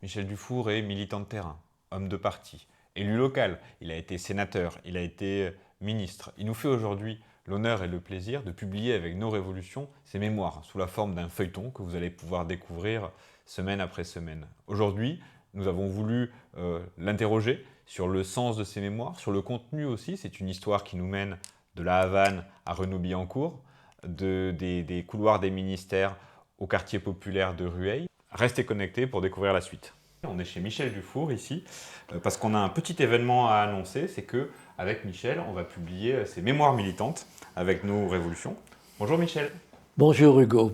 Michel Dufour est militant de terrain, homme de parti, élu local, il a été sénateur, il a été ministre. Il nous fait aujourd'hui l'honneur et le plaisir de publier avec Nos Révolutions ses mémoires sous la forme d'un feuilleton que vous allez pouvoir découvrir semaine après semaine. Aujourd'hui, nous avons voulu l'interroger sur le sens de ses mémoires, sur le contenu aussi. C'est une histoire qui nous mène de la Havane à Renaud-Billancourt, des couloirs des ministères au quartier populaire de Rueil. Restez connectés pour découvrir la suite. On est chez Michel Dufour ici, parce qu'on a un petit événement à annoncer, c'est que avec Michel, on va publier ses mémoires militantes avec Nos Révolutions. Bonjour Michel. Bonjour Hugo.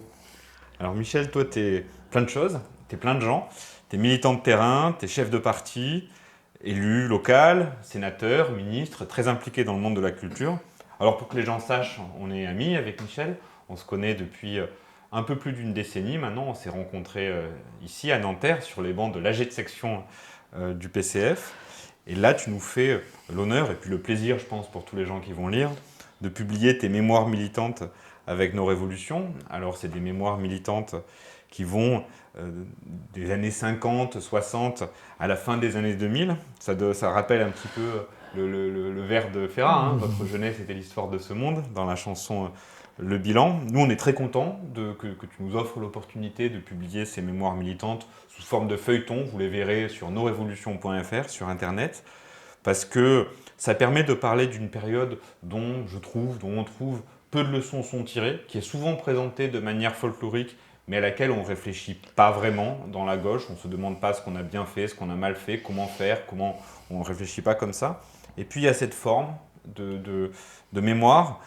Alors Michel, toi t'es plein de choses, t'es plein de gens, t'es militant de terrain, t'es chef de parti, élu local, sénateur, ministre, très impliqué dans le monde de la culture. Alors pour que les gens sachent, on est amis avec Michel, on se connaît depuis un peu plus d'une décennie maintenant, on s'est rencontrés ici à Nanterre sur les bancs de l'AG de section du PCF. Et là tu nous fais l'honneur et puis le plaisir, je pense, pour tous les gens qui vont lire, de publier tes mémoires militantes avec Nos Révolutions. Alors c'est des mémoires militantes qui vont des années 50, 60 à la fin des années 2000. Ça rappelle un petit peu le vers de Ferrat, hein. Votre jeunesse était l'histoire de ce monde, dans la chanson Le Bilan. Nous, on est très contents que tu nous offres l'opportunité de publier ces mémoires militantes sous forme de feuilleton. Vous les verrez sur nosrevolutions.fr, sur Internet, parce que ça permet de parler d'une période dont on trouve peu de leçons sont tirées, qui est souvent présentée de manière folklorique, mais à laquelle on ne réfléchit pas vraiment dans la gauche. On ne se demande pas ce qu'on a bien fait, ce qu'on a mal fait, comment faire, comment on ne réfléchit pas comme ça. Et puis il y a cette forme de mémoire,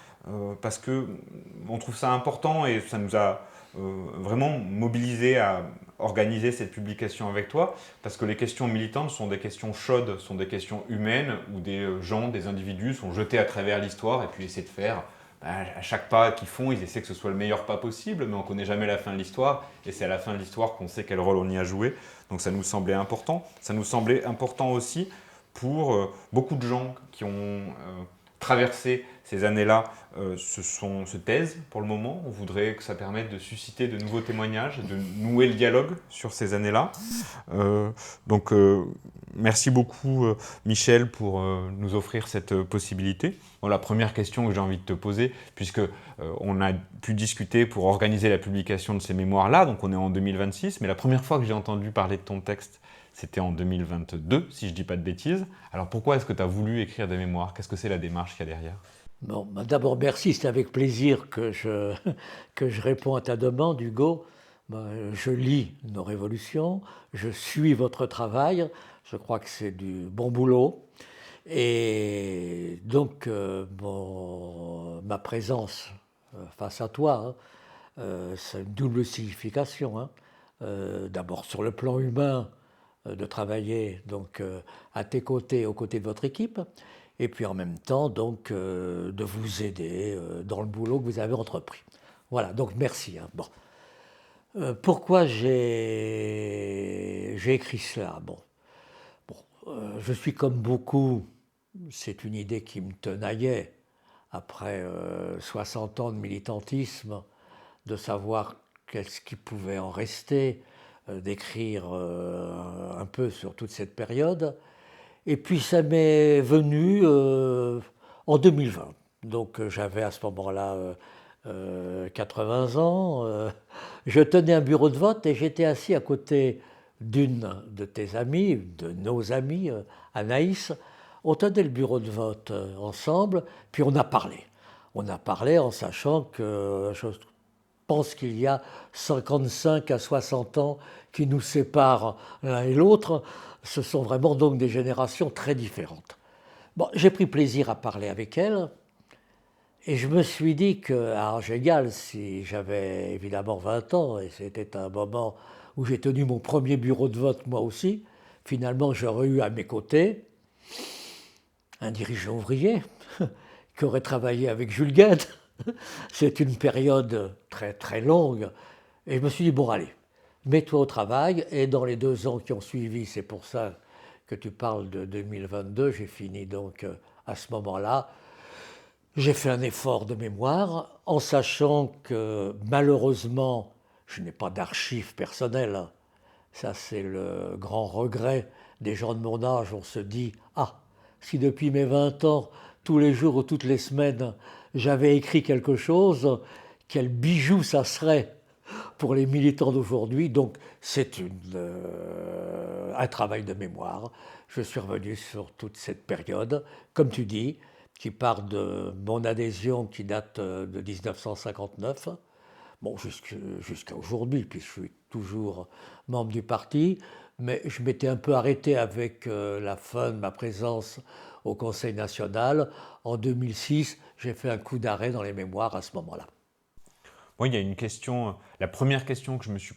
parce qu'on trouve ça important et ça nous a vraiment mobilisés à organiser cette publication avec toi, parce que les questions militantes sont des questions chaudes, sont des questions humaines, où des gens, des individus sont jetés à travers l'histoire et puis essaient de faire à chaque pas qu'ils font, ils essaient que ce soit le meilleur pas possible, mais on ne connaît jamais la fin de l'histoire, et c'est à la fin de l'histoire qu'on sait quel rôle on y a joué. Donc ça nous semblait important. Ça nous semblait important aussi pour beaucoup de gens qui ont traversé ces années-là, se taisent pour le moment. On voudrait que ça permette de susciter de nouveaux témoignages, de nouer le dialogue sur ces années-là. Donc merci beaucoup Michel pour nous offrir cette possibilité. Bon, la première question que j'ai envie de te poser, puisque on a pu discuter pour organiser la publication de ces mémoires-là, donc on est en 2026, mais la première fois que j'ai entendu parler de ton texte, c'était en 2022, si je ne dis pas de bêtises. Alors pourquoi est-ce que tu as voulu écrire des mémoires? Qu'est-ce que c'est la démarche qu'il y a derrière? Bon, d'abord, merci, c'est avec plaisir que je réponds à ta demande, Hugo. Je lis Nos Révolutions, je suis votre travail, je crois que c'est du bon boulot. Et donc, ma présence face à toi, hein, c'est une double signification, hein. D'abord, sur le plan humain, de travailler donc à tes côtés, aux côtés de votre équipe, et puis en même temps donc de vous aider dans le boulot que vous avez entrepris. Voilà, donc merci, hein. Bon. Pourquoi j'ai écrit cela? Je suis comme beaucoup, c'est une idée qui me tenaillait après 60 ans de militantisme, de savoir qu'est-ce qui pouvait en rester, d'écrire un peu sur toute cette période. Et puis ça m'est venu en 2020. Donc j'avais à ce moment-là 80 ans. Je tenais un bureau de vote et j'étais assis à côté d'une de tes amies, de nos amies, Anaïs. On tenait le bureau de vote ensemble, puis on a parlé. On a parlé en sachant que je pense qu'il y a 55 à 60 ans qui nous séparent l'un et l'autre. Ce sont vraiment donc des générations très différentes. Bon, j'ai pris plaisir à parler avec elle et je me suis dit que, à âge égal, si j'avais évidemment 20 ans, et c'était un moment où j'ai tenu mon premier bureau de vote moi aussi, finalement j'aurais eu à mes côtés un dirigeant ouvrier qui aurait travaillé avec Jules Guesde. C'est une période très très longue. Et je me suis dit, bon allez, mets-toi au travail. Et dans les 2 ans qui ont suivi, c'est pour ça que tu parles de 2022, j'ai fini donc à ce moment-là. J'ai fait un effort de mémoire en sachant que malheureusement, je n'ai pas d'archives personnelles. Ça, c'est le grand regret des gens de mon âge. On se dit, ah, si depuis mes 20 ans, tous les jours ou toutes les semaines, j'avais écrit quelque chose, quel bijou ça serait pour les militants d'aujourd'hui. Donc, c'est un travail de mémoire. Je suis revenu sur toute cette période, comme tu dis, qui part de mon adhésion qui date de 1959, bon, jusqu'à aujourd'hui, puis je suis toujours membre du parti, mais je m'étais un peu arrêté avec la fin de ma présence au Conseil national. En 2006, j'ai fait un coup d'arrêt dans les mémoires à ce moment-là. Moi, il y a une question, la première question que je me suis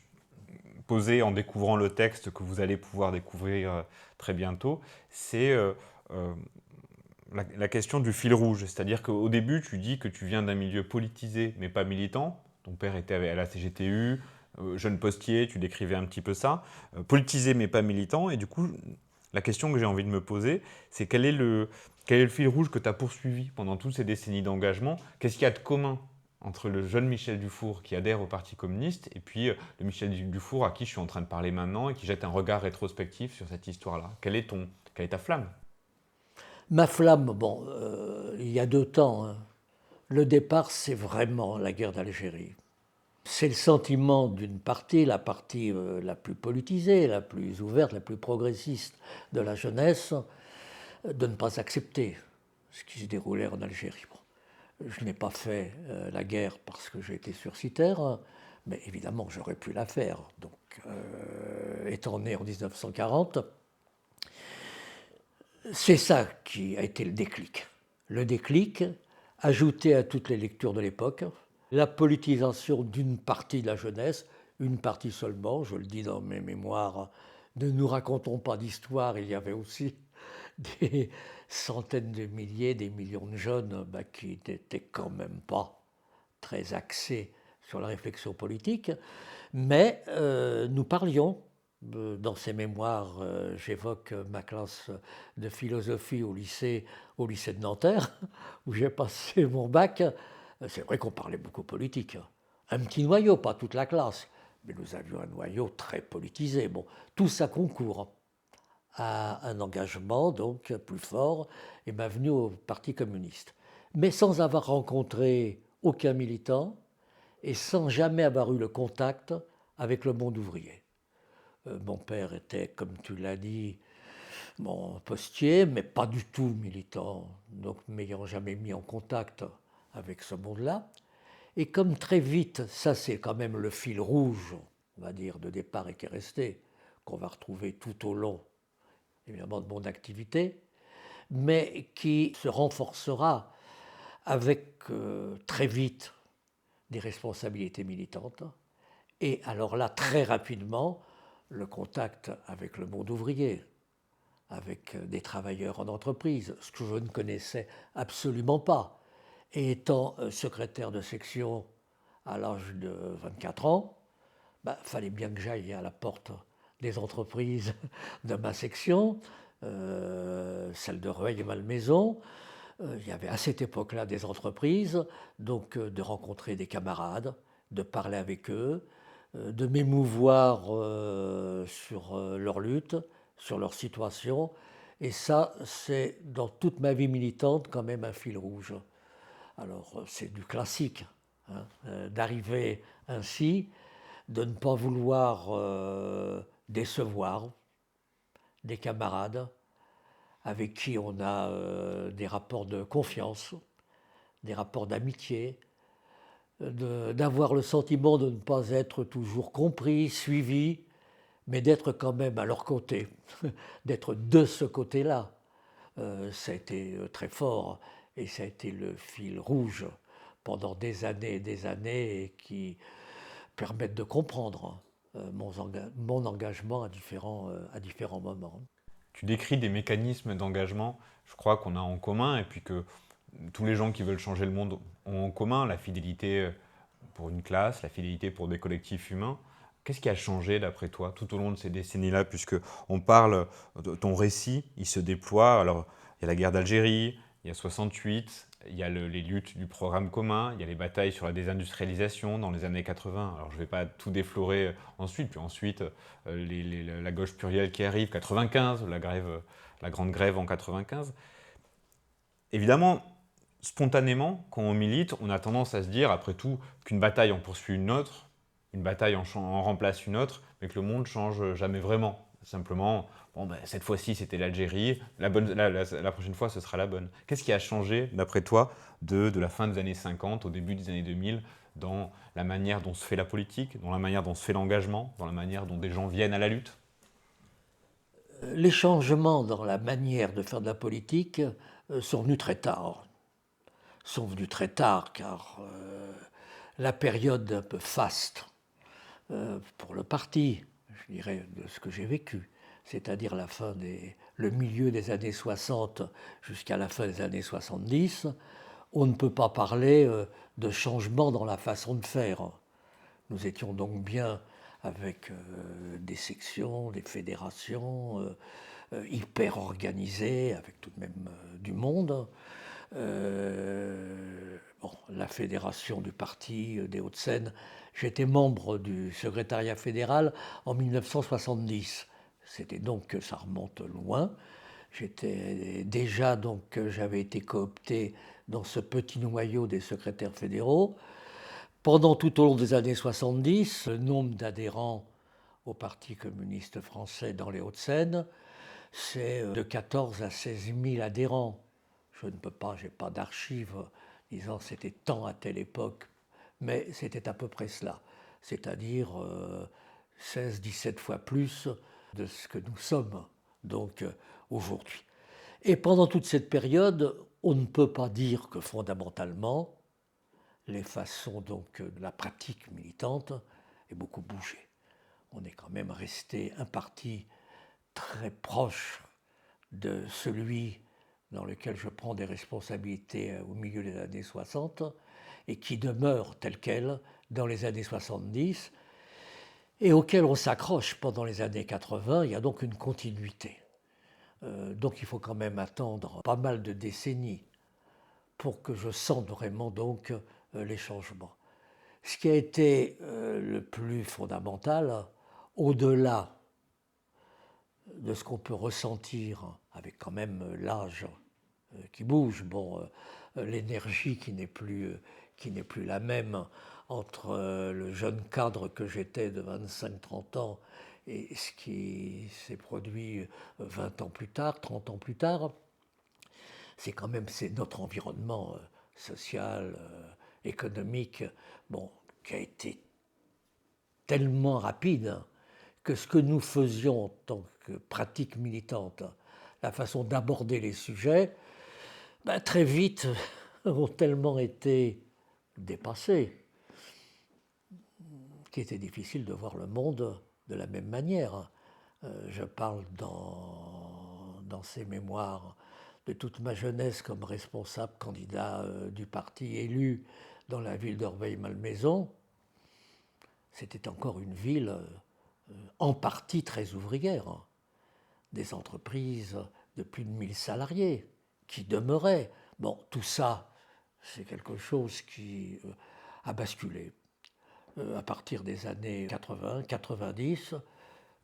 posée en découvrant le texte que vous allez pouvoir découvrir très bientôt, c'est la question du fil rouge. C'est-à-dire qu'au début, tu dis que tu viens d'un milieu politisé, mais pas militant. Ton père était à la CGTU, jeune postier, tu décrivais un petit peu ça. Politisé, mais pas militant. Et du coup, la question que j'ai envie de me poser, c'est quel est le fil rouge que tu as poursuivi pendant toutes ces décennies d'engagement? Qu'est-ce qu'il y a de commun entre le jeune Michel Dufour qui adhère au Parti communiste et puis le Michel Dufour à qui je suis en train de parler maintenant et qui jette un regard rétrospectif sur cette histoire-là? Quelle est ta flamme? Ma flamme, bon, il y a 2 temps, hein. Le départ, c'est vraiment la guerre d'Algérie. C'est le sentiment d'une partie, la partie la plus politisée, la plus ouverte, la plus progressiste de la jeunesse, de ne pas accepter ce qui se déroulait en Algérie. Bon, je n'ai pas fait la guerre parce que j'ai été sursitaire, hein, mais évidemment j'aurais pu la faire. Donc, étant né en 1940, c'est ça qui a été le déclic. Le déclic, ajouté à toutes les lectures de l'époque, la politisation d'une partie de la jeunesse, une partie seulement, je le dis dans mes mémoires, ne nous racontons pas d'histoire, il y avait aussi des centaines de milliers, des millions de jeunes qui n'étaient quand même pas très axés sur la réflexion politique, mais nous parlions. Dans ces mémoires, j'évoque ma classe de philosophie au lycée de Nanterre, où j'ai passé mon bac. C'est vrai qu'on parlait beaucoup politique. Un petit noyau, pas toute la classe, mais nous avions un noyau très politisé. Bon, tout ça concourt à un engagement donc plus fort et m'a venu au Parti communiste. Mais sans avoir rencontré aucun militant et sans jamais avoir eu le contact avec le monde ouvrier. Mon père était, comme tu l'as dit, mon postier, mais pas du tout militant, donc m'ayant jamais mis en contact avec ce monde-là. Et comme très vite, ça c'est quand même le fil rouge, on va dire, de départ et qui est resté, qu'on va retrouver tout au long, évidemment, de mon activité, mais qui se renforcera avec très vite des responsabilités militantes. Et alors là, très rapidement, le contact avec le monde ouvrier, avec des travailleurs en entreprise, ce que je ne connaissais absolument pas. Et étant secrétaire de section à l'âge de 24 ans, fallait bien que j'aille à la porte des entreprises de ma section, celle de Rueil et Malmaison. Il y avait à cette époque-là des entreprises, donc de rencontrer des camarades, de parler avec eux, de m'émouvoir sur leur lutte, sur leur situation. Et ça, c'est dans toute ma vie militante quand même un fil rouge. Alors, c'est du classique, hein, d'arriver ainsi, de ne pas vouloir décevoir des camarades avec qui on a des rapports de confiance, des rapports d'amitié, d'avoir le sentiment de ne pas être toujours compris, suivi, mais d'être quand même à leur côté, d'être de ce côté-là. Ça a été très fort et ça a été le fil rouge pendant des années et des années et qui permettent de comprendre mon engagement à différents moments. Tu décris des mécanismes d'engagement, je crois qu'on a en commun, et puis que tous les gens qui veulent changer le monde ont en commun, la fidélité pour une classe, la fidélité pour des collectifs humains. Qu'est-ce qui a changé d'après toi tout au long de ces décennies-là, puisque on parle de ton récit, il se déploie, alors il y a la guerre d'Algérie, il y a 68, il y a les luttes du programme commun, il y a les batailles sur la désindustrialisation dans les années 80. Alors je ne vais pas tout déflorer ensuite. Puis ensuite, la gauche plurielle qui arrive, 95, la grande grève en 95. Évidemment, spontanément, quand on milite, on a tendance à se dire, après tout, qu'une bataille en poursuit une autre, une bataille en remplace une autre, mais que le monde change jamais vraiment. Simplement, bon, ben, cette fois-ci c'était l'Algérie, la prochaine fois ce sera la bonne. Qu'est-ce qui a changé, d'après toi, de la fin des années 50 au début des années 2000, dans la manière dont se fait la politique, dans la manière dont se fait l'engagement, dans la manière dont des gens viennent à la lutte? Les changements dans la manière de faire de la politique sont venus très tard. Sont venus très tard car la période un peu faste pour le parti, je dirais, de ce que j'ai vécu, c'est-à-dire le milieu des années 60 jusqu'à la fin des années 70, on ne peut pas parler de changement dans la façon de faire. Nous étions donc bien avec des sections, des fédérations hyper organisées, avec tout de même du monde. Bon, la fédération du parti des Hauts-de-Seine, j'étais membre du secrétariat fédéral en 1970. C'était donc, ça remonte loin. J'étais déjà donc, j'avais été coopté dans ce petit noyau des secrétaires fédéraux. Pendant tout au long des années 70, le nombre d'adhérents au Parti communiste français dans les Hauts-de-Seine, c'est de 14 à 16 000 adhérents. Je ne peux pas, je n'ai pas d'archives disant c'était tant à telle époque, mais c'était à peu près cela. C'est-à-dire 16-17 fois plus de ce que nous sommes donc aujourd'hui. Et pendant toute cette période, on ne peut pas dire que fondamentalement, les façons donc de la pratique militante aient beaucoup bougé. On est quand même resté un parti très proche de celui dans lequel je prends des responsabilités au milieu des années 60 et qui demeure tel quel dans les années 70 et auquel on s'accroche pendant les années 80. Il y a donc une continuité. Donc il faut quand même attendre pas mal de décennies pour que je sente vraiment donc les changements. Ce qui a été le plus fondamental, au-delà de ce qu'on peut ressentir avec quand même l'âge qui bouge, bon, l'énergie qui n'est plus la même entre le jeune cadre que j'étais de 25-30 ans et ce qui s'est produit 20 ans plus tard, 30 ans plus tard, c'est quand même notre environnement social, économique, bon, qui a été tellement rapide que ce que nous faisions en tant que pratique militante, la façon d'aborder les sujets, ben, très vite ont tellement été dépassés qu'il était difficile de voir le monde de la même manière. Je parle dans ces mémoires de toute ma jeunesse comme responsable candidat du parti élu dans la ville d'Orveil-Malmaison. C'était encore une ville en partie très ouvrière, des entreprises de plus de 1000 salariés qui demeuraient. Bon, tout ça, c'est quelque chose qui a basculé à partir des années 80, 90,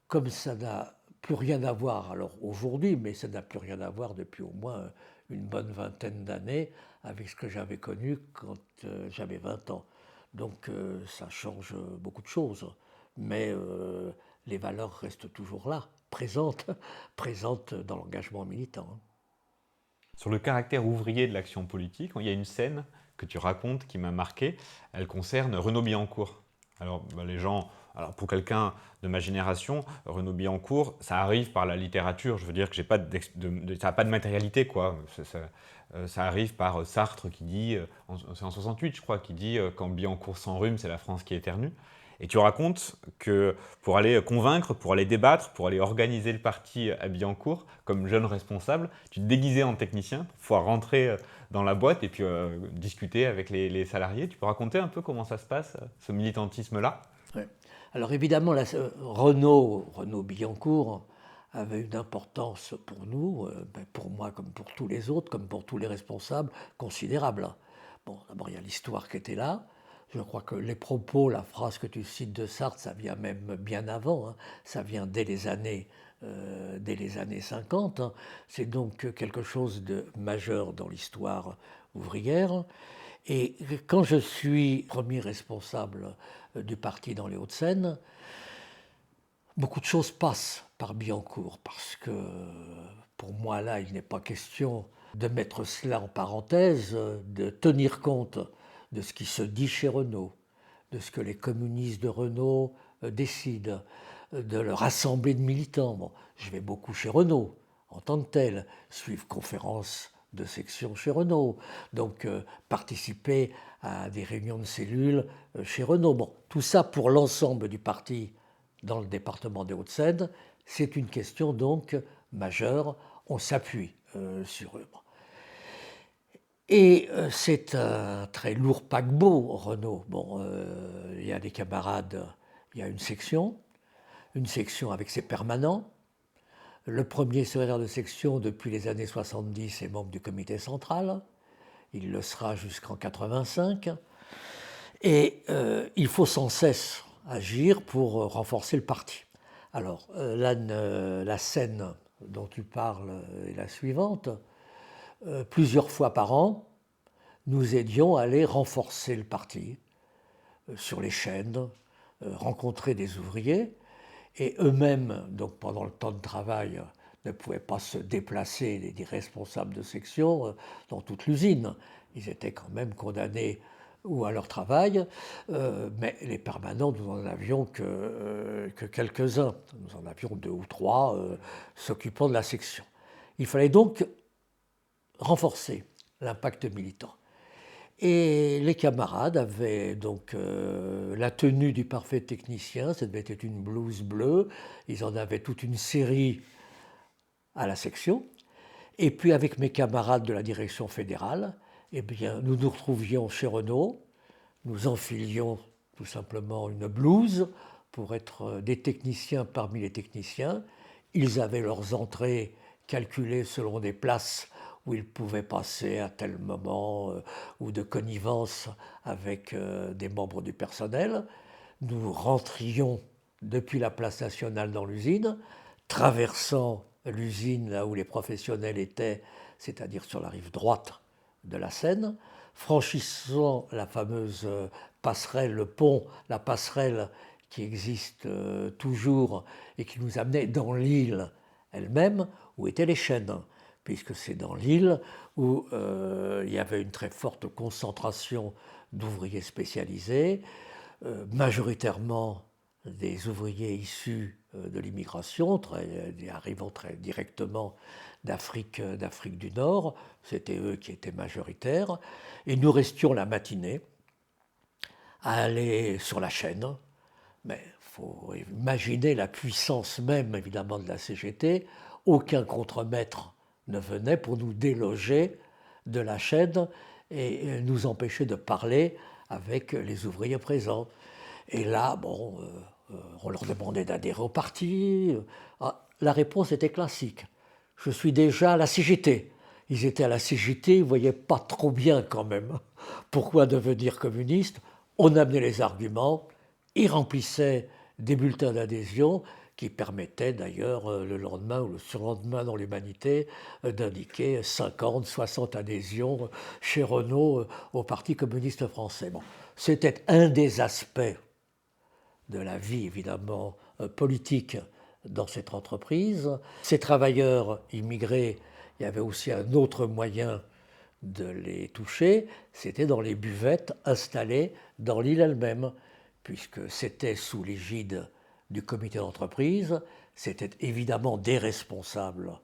comme ça n'a plus rien à voir, alors aujourd'hui, mais ça n'a plus rien à voir depuis au moins une bonne vingtaine d'années avec ce que j'avais connu quand j'avais 20 ans. Donc ça change beaucoup de choses, mais les valeurs restent toujours là, présentes dans l'engagement militant. Sur le caractère ouvrier de l'action politique, il y a une scène que tu racontes qui m'a marqué. Elle concerne Renaud Billancourt. Alors, les gens, pour quelqu'un de ma génération, Renaud Billancourt, ça arrive par la littérature. Je veux dire que ça n'a pas de matérialité, quoi. Ça arrive par Sartre qui dit, c'est en 68, je crois, qui dit quand Billancourt s'enrhume, c'est la France qui éternue. Et tu racontes que pour aller convaincre, pour aller débattre, pour aller organiser le parti à Billancourt, comme jeune responsable, tu te déguisais en technicien pour pouvoir rentrer dans la boîte et puis discuter avec les salariés. Tu peux raconter un peu comment ça se passe, ce militantisme-là? Ouais. Alors évidemment, Renaud Billancourt avait une importance pour nous, pour moi comme pour tous les autres, comme pour tous les responsables, considérable. Bon, d'abord, il y a l'histoire qui était là. Je crois que les propos, la phrase que tu cites de Sartre, ça vient même bien avant, hein. Ça vient dès les années 50. Hein. C'est donc quelque chose de majeur dans l'histoire ouvrière. Et quand je suis premier responsable du parti dans les Hauts-de-Seine, beaucoup de choses passent par Billancourt, parce que pour moi, là, il n'est pas question de mettre cela en parenthèse, de tenir compte de ce qui se dit chez Renault, de ce que les communistes de Renault décident, de leur assemblée de militants. Bon, je vais beaucoup chez Renault, en tant que tel, suivre conférences de section chez Renault, donc participer à des réunions de cellules chez Renault. Bon, tout ça pour l'ensemble du parti dans le département des Hauts-de-Seine, c'est une question donc majeure, on s'appuie sur eux. Et c'est un très lourd paquebot, Renault. Bon, il y a des camarades, il y a une section avec ses permanents. Le premier secrétaire de section depuis les années 70 est membre du comité central. Il le sera jusqu'en 85. Et il faut sans cesse agir pour renforcer le parti. Alors, la scène dont tu parles est la suivante. Plusieurs fois par an, nous aidions à aller renforcer le parti sur les chaînes, rencontrer des ouvriers, et eux-mêmes, donc pendant le temps de travail, ne pouvaient pas se déplacer, les responsables de section, dans toute l'usine. Ils étaient quand même condamnés ou à leur travail, mais les permanents, nous n'en avions que quelques-uns. Nous en avions 2 ou 3 s'occupant de la section. Il fallait donc renforcer l'impact militant. Et les camarades avaient donc la tenue du parfait technicien, ça devait être une blouse bleue, ils en avaient toute une série à la section. Et puis avec mes camarades de la direction fédérale, eh bien, nous nous retrouvions chez Renault, nous enfilions tout simplement une blouse pour être des techniciens parmi les techniciens. Ils avaient leurs entrées calculées selon des places où ils pouvaient passer à tel moment ou de connivence avec des membres du personnel. Nous rentrions depuis la place nationale dans l'usine, traversant l'usine là où les professionnels étaient, c'est-à-dire sur la rive droite de la Seine, franchissant la fameuse passerelle, le pont, la passerelle qui existe toujours et qui nous amenait dans l'île elle-même, où étaient les chaînes, puisque c'est dans l'île où il y avait une très forte concentration d'ouvriers spécialisés, majoritairement des ouvriers issus de l'immigration, arrivant très directement d'Afrique du Nord. C'était eux qui étaient majoritaires. Et nous restions la matinée à aller sur la chaîne. Mais il faut imaginer la puissance même, évidemment, de la CGT. Aucun contremaître ne venait pour nous déloger de la chaîne et nous empêcher de parler avec les ouvriers présents. Et là, bon, on leur demandait d'adhérer au parti. La réponse était classique. Je suis déjà à la CGT. Ils étaient à la CGT, ils ne voyaient pas trop bien quand même pourquoi devenir communiste. On amenait les arguments, ils remplissaient des bulletins d'adhésion qui permettaient d'ailleurs le lendemain ou le surlendemain dans l'Humanité d'indiquer 50, 60 adhésions chez Renault au Parti communiste français. Bon, c'était un des aspects de la vie évidemment politique dans cette entreprise. Ces travailleurs immigrés, il y avait aussi un autre moyen de les toucher, c'était dans les buvettes installées dans l'île elle-même, puisque c'était sous l'égide du comité d'entreprise, c'était évidemment des responsables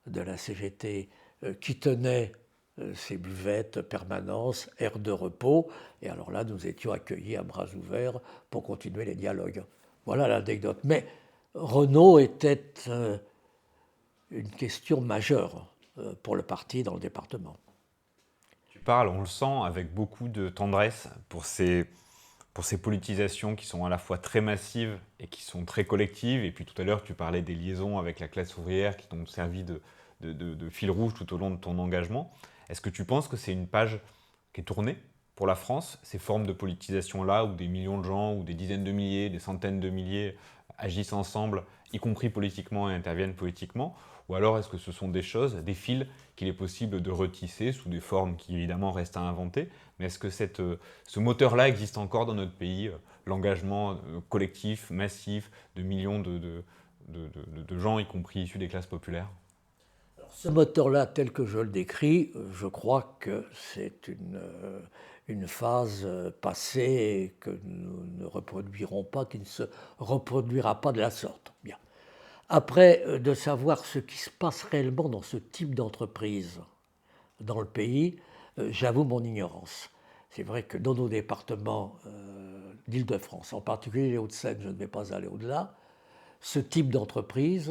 de la CGT qui tenaient ces buvettes, permanences, aires de repos. Et alors là, nous étions accueillis à bras ouverts pour continuer les dialogues. Voilà l'anecdote. Mais Renault était une question majeure pour le parti dans le département. Tu parles, on le sent, avec beaucoup de tendresse pour pour ces politisations qui sont à la fois très massives et qui sont très collectives. Et puis tout à l'heure, tu parlais des liaisons avec la classe ouvrière qui t'ont servi de fil rouge tout au long de ton engagement. Est-ce que tu penses que c'est une page qui est tournée pour la France, ces formes de politisation-là, où des millions de gens, ou des dizaines de milliers, des centaines de milliers agissent ensemble, y compris politiquement et interviennent politiquement? Ou alors est-ce que ce sont des choses, des fils qu'il est possible de retisser sous des formes qui évidemment restent à inventer? Mais est-ce que ce moteur-là existe encore dans notre pays, l'engagement collectif, massif, de millions de gens, y compris issus des classes populaires? Ce moteur-là, tel que je le décris, je crois que c'est une phase passée et que nous ne reproduirons pas, qui ne se reproduira pas de la sorte. Bien. Après, de savoir ce qui se passe réellement dans ce type d'entreprise dans le pays, j'avoue mon ignorance. C'est vrai que dans nos départements d'Île-de-France, en particulier les Hauts-de-Seine, je ne vais pas aller au-delà, ce type d'entreprise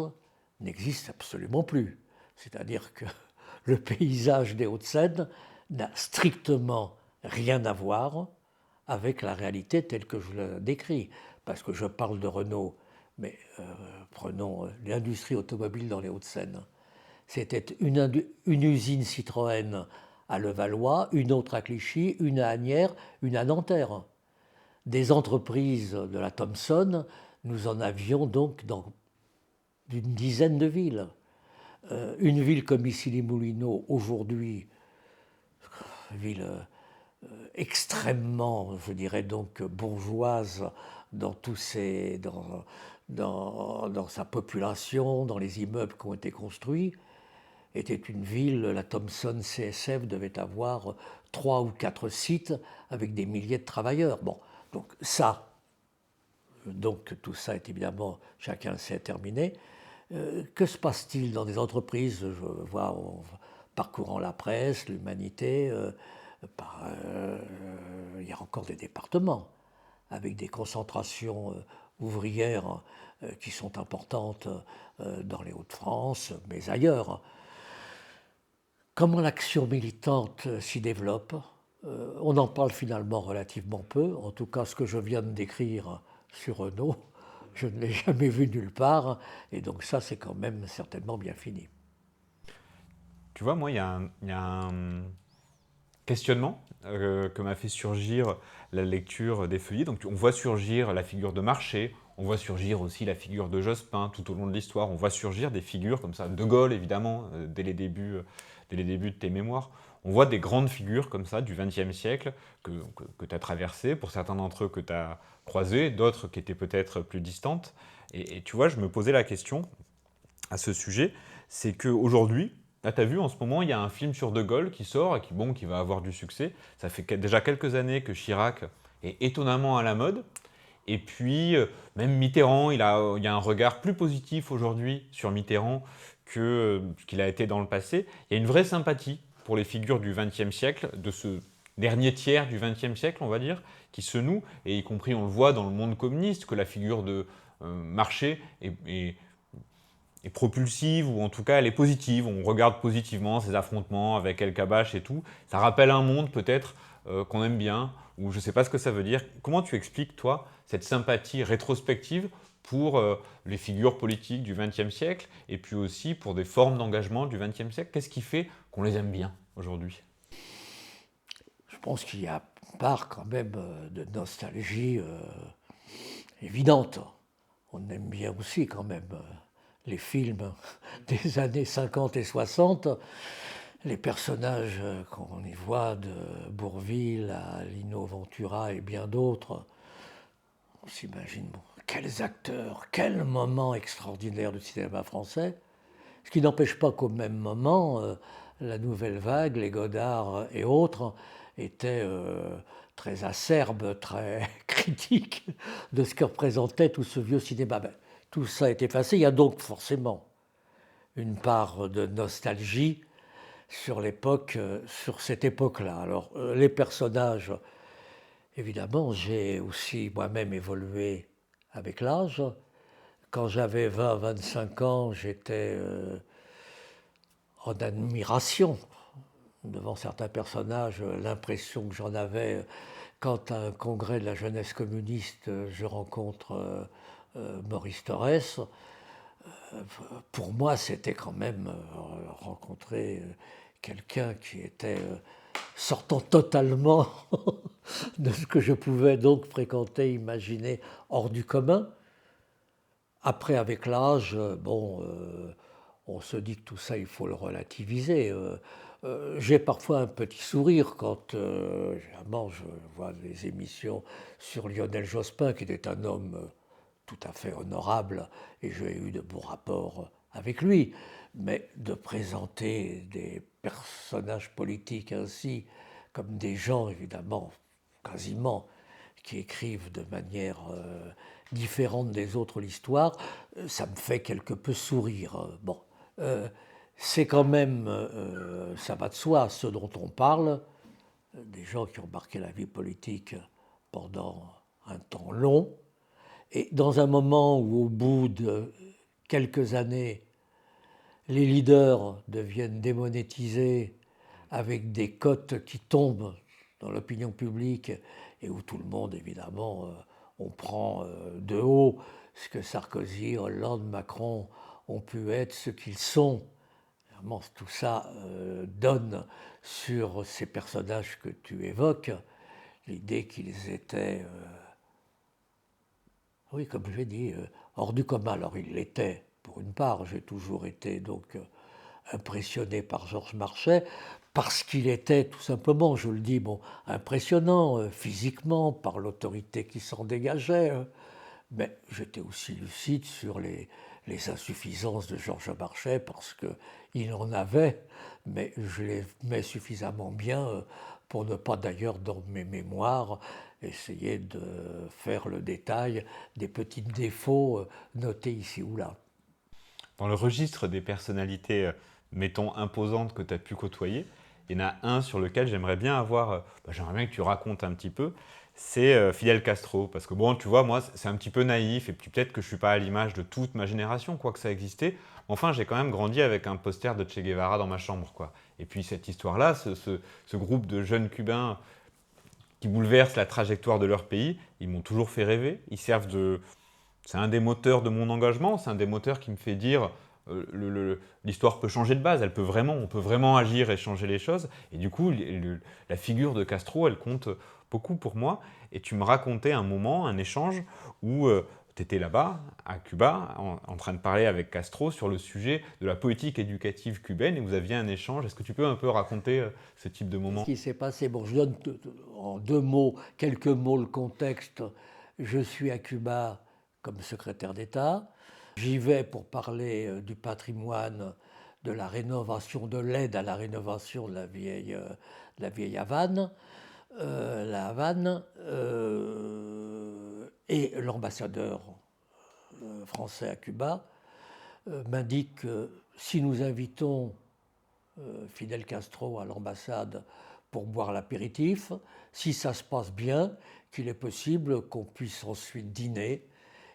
n'existe absolument plus. C'est-à-dire que le paysage des Hauts-de-Seine n'a strictement rien à voir avec la réalité telle que je la décris. Parce que je parle de Renault, mais prenons l'industrie automobile dans les Hauts-de-Seine. C'était une usine Citroën à Levallois, une autre à Clichy, une à Asnières, une à Nanterre. Des entreprises de la Thomson, nous en avions donc dans une dizaine de villes. Une ville comme Issy-les-Moulineaux, aujourd'hui, ville extrêmement, je dirais donc, bourgeoise dans dans sa population, dans les immeubles qui ont été construits, était une ville, la Thomson CSF devait avoir 3 ou 4 sites avec des milliers de travailleurs. Bon, donc tout ça est évidemment, chacun sait, terminé. Que se passe-t-il dans des entreprises? Je vois en parcourant la presse, l'humanité, il y a encore des départements avec des concentrations ouvrières qui sont importantes dans les Hauts-de-France, mais ailleurs. Comment l'action militante s'y développe? On en parle finalement relativement peu. En tout cas, ce que je viens de décrire sur Renault, je ne l'ai jamais vu nulle part. Et donc ça, c'est quand même certainement bien fini. Tu vois, moi, il y a un questionnement que m'a fait surgir la lecture des feuillets. Donc on voit surgir la figure de Marché, on voit surgir aussi la figure de Jospin tout au long de l'histoire, on voit surgir des figures comme ça, De Gaulle évidemment, dès les débuts de tes mémoires. On voit des grandes figures comme ça du XXe siècle que tu as traversées, pour certains d'entre eux que tu as croisées, d'autres qui étaient peut-être plus distantes. Et tu vois, je me posais la question à ce sujet, c'est qu'aujourd'hui, là, tu as vu, en ce moment, il y a un film sur De Gaulle qui sort et qui va avoir du succès. Ça fait déjà quelques années que Chirac est étonnamment à la mode. Et puis, même Mitterrand, il y a un regard plus positif aujourd'hui sur Mitterrand que ce qu'il a été dans le passé. Il y a une vraie sympathie pour les figures du XXe siècle, de ce dernier tiers du XXe siècle, on va dire, qui se noue, et y compris, on le voit dans le monde communiste, que la figure de Marché est propulsive, ou en tout cas elle est positive, on regarde positivement ces affrontements avec El Kabbach et tout. Ça rappelle un monde peut-être qu'on aime bien, ou je ne sais pas ce que ça veut dire. Comment tu expliques, toi, cette sympathie rétrospective pour les figures politiques du XXe siècle, et puis aussi pour des formes d'engagement du XXe siècle? Qu'est-ce qui fait qu'on les aime bien aujourd'hui? Je pense qu'il y a une part quand même de nostalgie évidente. On aime bien aussi quand même les films des années 50 et 60. Les personnages qu'on y voit, de Bourvil à Lino Ventura et bien d'autres, on s'imagine, bon, quels acteurs, quel moment extraordinaire du cinéma français. Ce qui n'empêche pas qu'au même moment, la nouvelle vague, les Godard et autres, étaient très acerbes, très critiques de ce que représentait tout ce vieux cinéma. Ben, tout ça est effacé. Il y a donc forcément une part de nostalgie sur l'époque, sur cette époque-là. Alors, les personnages, évidemment, j'ai aussi moi-même évolué avec l'âge. Quand j'avais 20-25 ans, j'étais en admiration devant certains personnages, l'impression que j'en avais quand à un congrès de la jeunesse communiste, je rencontre Maurice Thorez, pour moi, c'était quand même rencontrer quelqu'un qui était sortant totalement de ce que je pouvais donc fréquenter, imaginer, hors du commun. Après, avec l'âge, on se dit que tout ça, il faut le relativiser. J'ai parfois un petit sourire quand, généralement, je vois des émissions sur Lionel Jospin, qui était un homme tout à fait honorable, et j'ai eu de bons rapports avec lui. Mais de présenter des personnages politiques ainsi, comme des gens, évidemment, quasiment, qui écrivent de manière différente des autres l'histoire, ça me fait quelque peu sourire. Bon, c'est quand même, ça va de soi, ce dont on parle, des gens qui ont marqué la vie politique pendant un temps long, et dans un moment où, au bout de quelques années, les leaders deviennent démonétisés avec des cotes qui tombent dans l'opinion publique et où tout le monde, évidemment, on prend de haut ce que Sarkozy, Hollande, Macron ont pu être, ce qu'ils sont. Vraiment, tout ça donne sur ces personnages que tu évoques l'idée qu'ils étaient, oui, comme je l'ai dit, hors du commun. Alors ils l'étaient, pour une part. J'ai toujours été donc impressionné par Georges Marchais, parce qu'il était tout simplement, je le dis, bon, impressionnant physiquement, par l'autorité qui s'en dégageait, mais j'étais aussi lucide sur les insuffisances de Georges Marchais, parce qu'il en avait, mais je les mets suffisamment bien pour ne pas d'ailleurs dans mes mémoires essayer de faire le détail des petits défauts notés ici ou là. Dans le registre des personnalités, mettons, imposantes que tu as pu côtoyer, il y en a un sur lequel j'aimerais bien avoir, j'aimerais bien que tu racontes un petit peu, c'est Fidel Castro. Parce que bon, tu vois, moi, c'est un petit peu naïf, et puis peut-être que je ne suis pas à l'image de toute ma génération, quoi que ça existait. Enfin, j'ai quand même grandi avec un poster de Che Guevara dans ma chambre, quoi. Et puis cette histoire-là, ce groupe de jeunes Cubains qui bouleversent la trajectoire de leur pays, ils m'ont toujours fait rêver. Ils servent de, c'est un des moteurs de mon engagement, c'est un des moteurs qui me fait dire l'histoire peut changer de base, on peut vraiment agir et changer les choses. Et du coup, la figure de Castro, elle compte beaucoup pour moi. Et tu me racontais un moment, un échange où tu étais là-bas, à Cuba, en train de parler avec Castro sur le sujet de la politique éducative cubaine, et vous aviez un échange. Est-ce que tu peux un peu raconter ce type de Ce moment? qui s'est passé, bon, je donne en deux mots, quelques mots, le contexte. Je suis à Cuba comme secrétaire d'État. J'y vais pour parler du patrimoine, de la rénovation, de l'aide à la rénovation de la vieille Havane, la Havane, et l'ambassadeur français à Cuba m'indique que si nous invitons Fidel Castro à l'ambassade pour boire l'apéritif, si ça se passe bien, qu'il est possible qu'on puisse ensuite dîner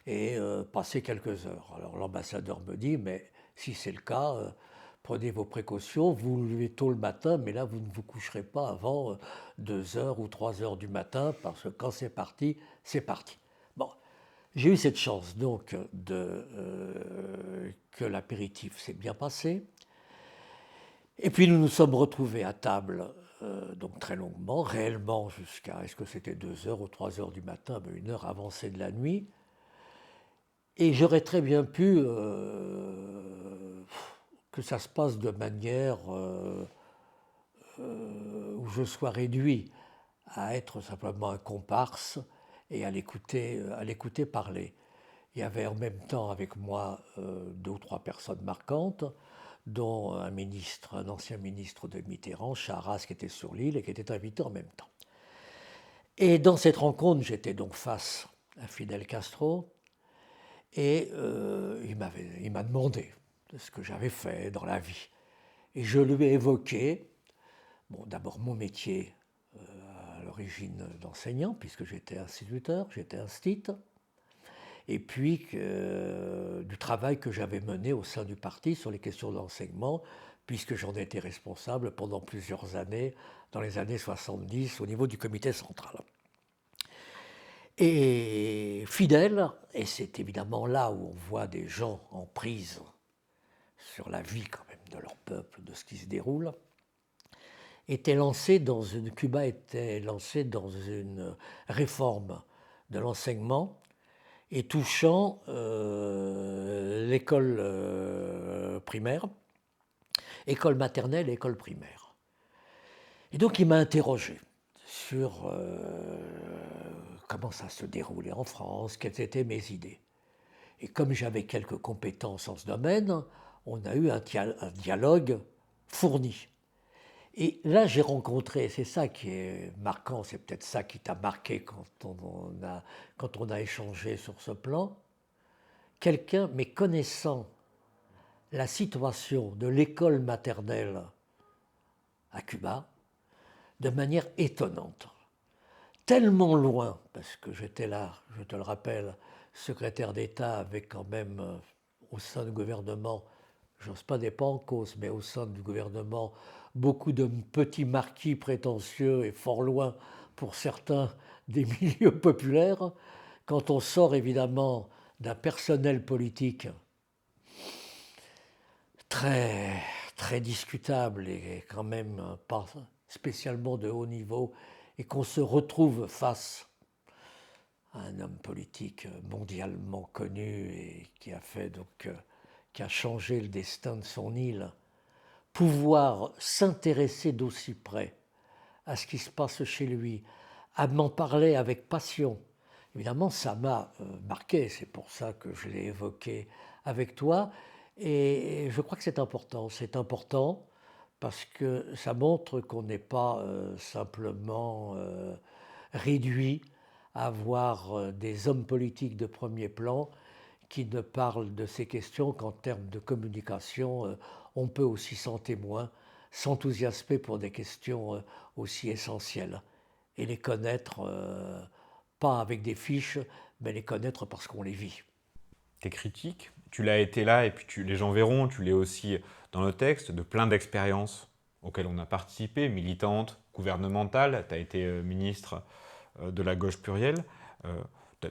et passer quelques heures. Alors l'ambassadeur me dit, mais si c'est le cas, prenez vos précautions, vous vous levez tôt le matin, mais là vous ne vous coucherez pas avant 2 heures ou 3 heures du matin, parce que quand c'est parti, c'est parti. Bon, j'ai eu cette chance donc que l'apéritif s'est bien passé. Et puis nous nous sommes retrouvés à table, donc très longuement, réellement jusqu'à, est-ce que c'était 2 heures ou 3 heures du matin, ben, une heure avancée de la nuit. Et j'aurais très bien pu que ça se passe de manière où je sois réduit à être simplement un comparse et à l'écouter parler. Il y avait en même temps avec moi 2 ou 3 personnes marquantes, dont un ancien ministre de Mitterrand, Charras, qui était sur l'île et qui était invité en même temps. Et dans cette rencontre, j'étais donc face à Fidel Castro, et il m'a demandé ce que j'avais fait dans la vie. Et je lui ai évoqué, bon, d'abord mon métier à l'origine d'enseignant, puisque j'étais instituteur, j'étais instit, et puis du travail que j'avais mené au sein du parti sur les questions de l'enseignement, puisque j'en ai été responsable pendant plusieurs années, dans les années 70, au niveau du comité central. et fidèles, et c'est évidemment là où on voit des gens en prise sur la vie quand même de leur peuple, de ce qui se déroule, Cuba était lancé dans une réforme de l'enseignement et touchant l'école primaire, école maternelle et école primaire. Et donc il m'a interrogé sur comment ça se déroulait en France, quelles étaient mes idées. Et comme j'avais quelques compétences en ce domaine, on a eu un dialogue fourni. Et là, j'ai rencontré, c'est ça qui est marquant, c'est peut-être ça qui t'a marqué quand on a échangé sur ce plan, quelqu'un, mais connaissant la situation de l'école maternelle à Cuba de manière étonnante. Tellement loin, parce que j'étais là, je te le rappelle, secrétaire d'État avec quand même au sein du gouvernement, j'ose pas des pas en cause, mais au sein du gouvernement, beaucoup de petits marquis prétentieux et fort loin pour certains des milieux populaires. Quand on sort évidemment d'un personnel politique très, très discutable et quand même pas spécialement de haut niveau, et qu'on se retrouve face à un homme politique mondialement connu et qui a fait donc qui a changé le destin de son île, pouvoir s'intéresser d'aussi près à ce qui se passe chez lui, à m'en parler avec passion, évidemment ça m'a marqué, c'est pour ça que je l'ai évoqué avec toi, et je crois que c'est important parce que ça montre qu'on n'est pas simplement réduit à voir des hommes politiques de premier plan qui ne parlent de ces questions qu'en termes de communication. On peut aussi s'en témoin, s'enthousiasmer pour des questions aussi essentielles et les connaître, pas avec des fiches, mais les connaître parce qu'on les vit. Tes critiques, tu l'as été là, et puis les gens verront, tu l'es aussi dans le texte, de plein d'expériences auxquelles on a participé, militantes, gouvernementales. Tu as été ministre de la gauche plurielle. Tu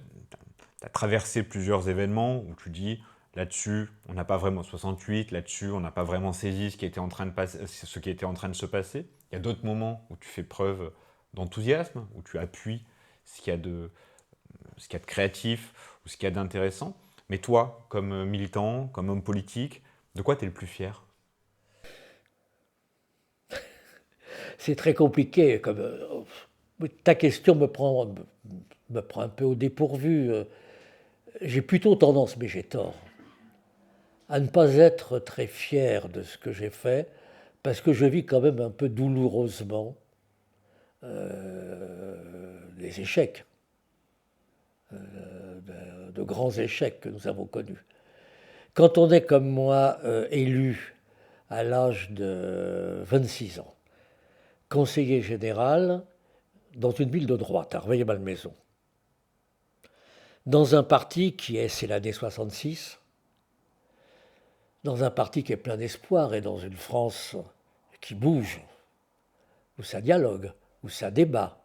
as traversé plusieurs événements où tu dis, là-dessus, on n'a pas vraiment 68, là-dessus, on n'a pas vraiment saisi ce qui était en train de se passer. Il y a d'autres moments où tu fais preuve d'enthousiasme, où tu appuies ce qu'il y a de créatif ou ce qu'il y a d'intéressant. Mais toi, comme militant, comme homme politique, de quoi tu es le plus fier? C'est très compliqué. Ta question me prend un peu au dépourvu. J'ai plutôt tendance, mais j'ai tort, à ne pas être très fier de ce que j'ai fait, parce que je vis quand même un peu douloureusement les échecs, de grands échecs que nous avons connus. Quand on est comme moi élu à l'âge de 26 ans, conseiller général dans une ville de droite, à Rueil-Malmaison, dans un parti c'est l'année 66, dans un parti qui est plein d'espoir et dans une France qui bouge, où ça dialogue, où ça débat,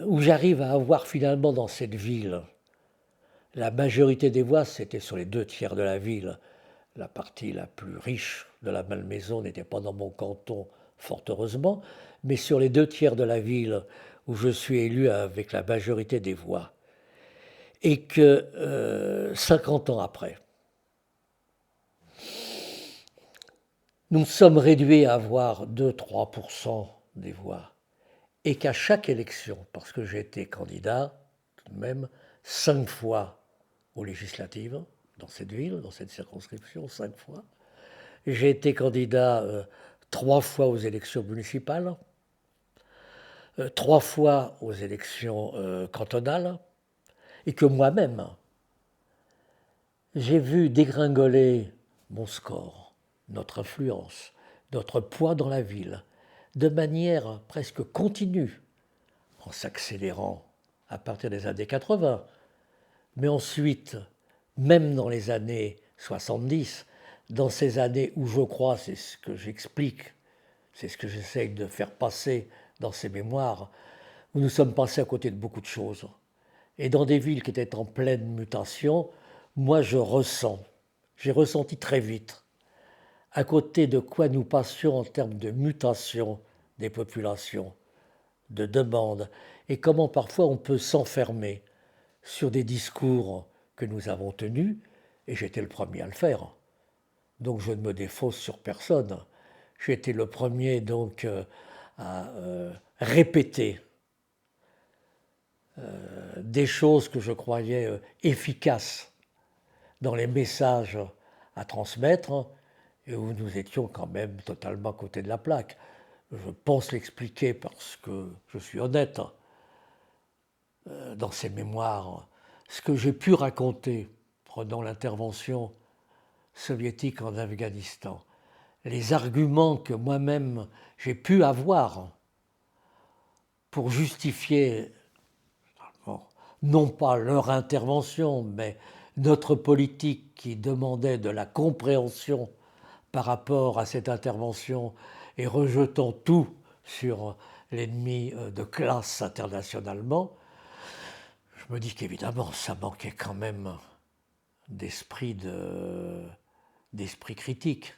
où j'arrive à avoir finalement dans cette ville, la majorité des voix, c'était sur les 2 tiers de la ville. La partie la plus riche de la Malmaison n'était pas dans mon canton, fort heureusement, mais sur les 2 tiers de la ville où je suis élu avec la majorité des voix. Et que 50 ans après, nous sommes réduits à avoir 2-3% des voix. Et qu'à chaque élection, parce que j'ai été candidat tout de même 5 fois aux législatives, dans cette ville, dans cette circonscription, 5 fois. J'ai été candidat 3 fois aux élections municipales, 3 fois aux élections cantonales, et que moi-même, j'ai vu dégringoler mon score, notre influence, notre poids dans la ville, de manière presque continue, en s'accélérant à partir des années 80, mais ensuite, même dans les années 70, dans ces années où je crois, c'est ce que j'explique, c'est ce que j'essaye de faire passer dans ses mémoires, où nous sommes passés à côté de beaucoup de choses. Et dans des villes qui étaient en pleine mutation, moi j'ai ressenti très vite, à côté de quoi nous passions en termes de mutation des populations, de demandes, et comment parfois on peut s'enfermer sur des discours que nous avons tenus, et j'étais le premier à le faire. Donc je ne me défausse sur personne. J'ai été le premier donc à répéter des choses que je croyais efficaces dans les messages à transmettre et où nous étions quand même totalement à côté de la plaque. Je pense l'expliquer parce que je suis honnête dans ces mémoires. Ce que j'ai pu raconter, prenant l'intervention soviétique en Afghanistan, les arguments que moi-même j'ai pu avoir pour justifier non pas leur intervention, mais notre politique qui demandait de la compréhension par rapport à cette intervention et rejetant tout sur l'ennemi de classe internationalement, je me dis qu'évidemment ça manquait quand même d'esprit critique